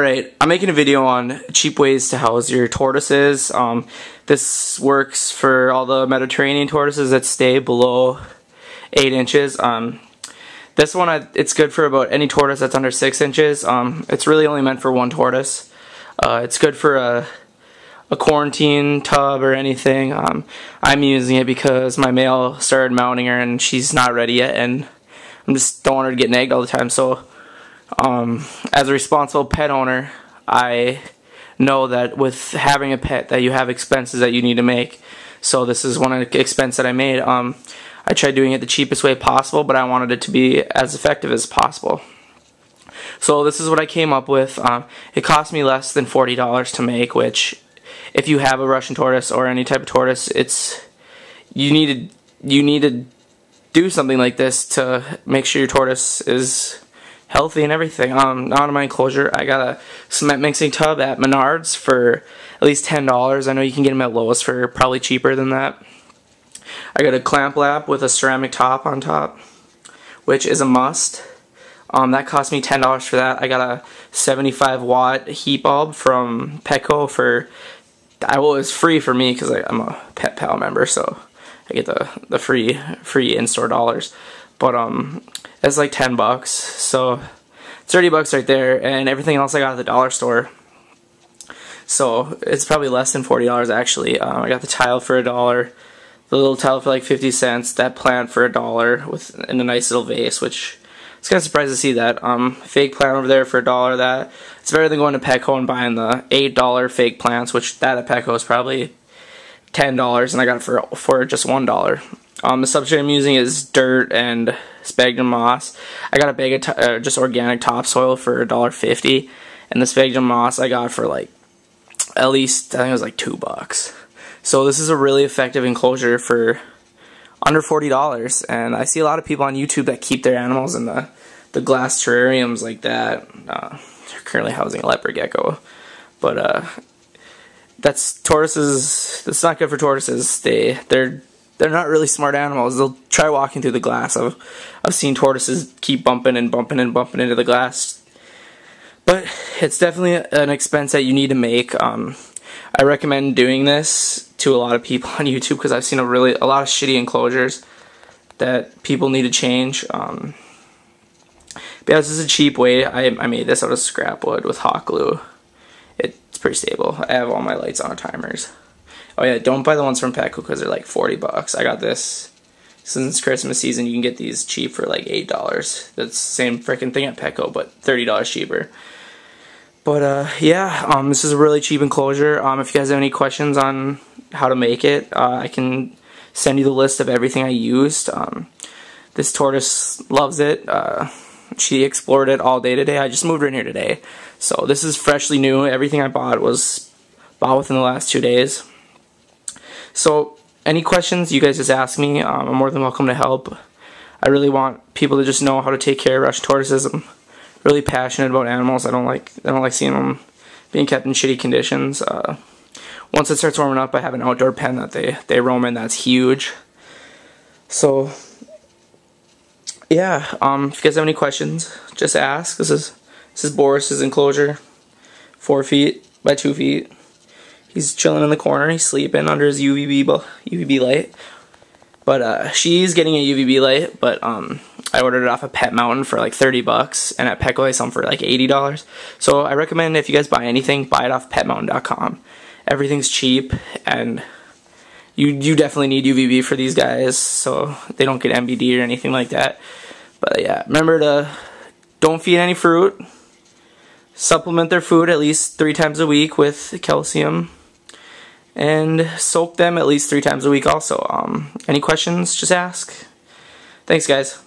Alright, I'm making a video on cheap ways to house your tortoises. This works for all the Mediterranean tortoises that stay below 8 inches. This one, it's good for about any tortoise that's under 6 inches. It's really only meant for one tortoise. It's good for a quarantine tub or anything. I'm using it because my male started mounting her and she's not ready yet, and I just don't want her to get nagged all the time. So as a responsible pet owner, I know that with having a pet that you have expenses that you need to make. So this is one of the expenses that I made. I tried doing it the cheapest way possible, but I wanted it to be as effective as possible. So this is what I came up with. It cost me less than $40 to make, which if you have a Russian tortoise or any type of tortoise, you need to do something like this to make sure your tortoise is healthy and everything. Out of my enclosure, I got a cement mixing tub at Menards for at least $10. I know you can get them at Lowe's for probably cheaper than that. I got a clamp lap with a ceramic top on top, which is a must. That cost me $10 for that. I got a 75-watt heat bulb from Petco for, well, it was free for me because I'm a Pet Pal member, so I get the free in-store dollars. But it's like $10, so $30 right there, and everything else I got at the dollar store. So it's probably less than $40 actually. I got the tile for $1, the little tile for like 50 cents, that plant for $1 in a nice little vase, which I was kind of surprised to see that. Fake plant over there for $1. That it's better than going to Petco and buying the $8 fake plants, which that at Petco is probably $10, and I got it for just $1. The substrate I'm using is dirt and sphagnum moss. I got a bag of just organic topsoil for $1.50, and the sphagnum moss I got for like at least, I think it was like $2. So this is a really effective enclosure for under $40, and I see a lot of people on YouTube that keep their animals in the glass terrariums like that. They're currently housing a leopard gecko, but that's tortoises. That's not good for tortoises. They're not really smart animals. They'll try walking through the glass. I've seen tortoises keep bumping and bumping and bumping into the glass. But it's definitely an expense that you need to make. I recommend doing this to a lot of people on YouTube because I've seen a lot of shitty enclosures that people need to change. But yeah, this is a cheap way. I made this out of scrap wood with hot glue. It's pretty stable. I have all my lights on timers. Oh yeah, don't buy the ones from Petco because they're like $40. I got this since Christmas season. You can get these cheap for like $8. That's the same freaking thing at Petco, but $30 cheaper. But yeah, this is a really cheap enclosure. If you guys have any questions on how to make it, I can send you the list of everything I used. This tortoise loves it. She explored it all day today. I just moved her in here today. So this is freshly new. Everything I bought was bought within the last 2 days. So any questions, you guys just ask me. I'm more than welcome to help. I really want people to just know how to take care of Russian tortoises. I'm really passionate about animals. I don't like seeing them being kept in shitty conditions. Once it starts warming up, I have an outdoor pen that they roam in. That's huge. So yeah, if you guys have any questions, just ask. This is Boris's enclosure, 4 feet by 2 feet. He's chilling in the corner. He's sleeping under his UVB light. But she's getting a UVB light. But I ordered it off of Pet Mountain for like $30, and at Petco they sell them for like $80. So I recommend if you guys buy anything, buy it off petmountain.com. Everything's cheap, and you definitely need UVB for these guys, so they don't get MBD or anything like that. But yeah, remember to don't feed any fruit. Supplement their food at least 3 times a week with calcium. And soak them at least 3 times a week also. Any questions, just ask. Thanks, guys.